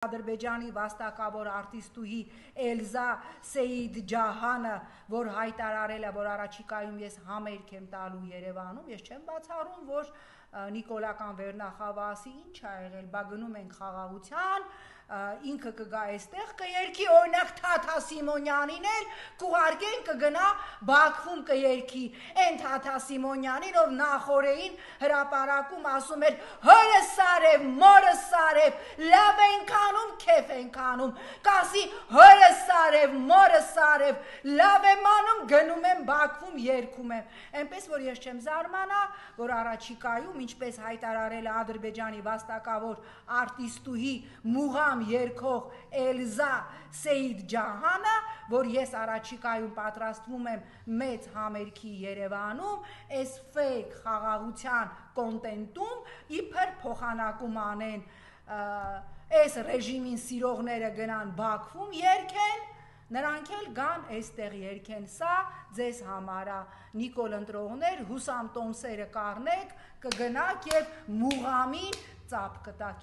Ադրբեջանի վաստակավոր արտիստուհի Էլզա Սեիդջահանը, որ հայտարարել է, որ առաջիկայում ես համերգ եմ տալու Երևանում, ես չեմ բացառում, որ Նիկոլական վերնախավասի ինչ ա եղել, բա գնում ենք խաղաղության, ինքը կգա այստեղ կերքի, օրինակ Թաթա Սիմոնյանին էլ կուղարկեն կգնա Բաքվում կերքի, այն Թաթա Սիմոնյանին, ով նախորդին հրապարակում ասում էր հորս արև, մորս արև, լավ ենք անում, քեֆ ենք անում, կասի հորս արև, մորս արև, լավ եմ անում, գնում եմ Բաքվում երգում եմ, այնպես որ ես չեմ զարմանա, որ առաջիկայում, ինչպես հայտարարել է Ադրբեջանի վաստակավոր արտիստուհի Մուղամ երգող Էլզա Սեիդջահանը, որ ես առաջիկայում պատրաստվում եմ մեծ համերգի Երևանում, այս ֆեյք խաղաղության կոնտենտում իբր փոխանակում անեն, այս ռեժիմին սիրողները գնան Բաքվում երգեն, նրանք էլ գան այստեղ երգեն, սա ձեզ համար է, Նիկոլ ընտրողներ, հուսամ տոմսերը կառնեք, կգնաք և Մուղամին ծափ կտաք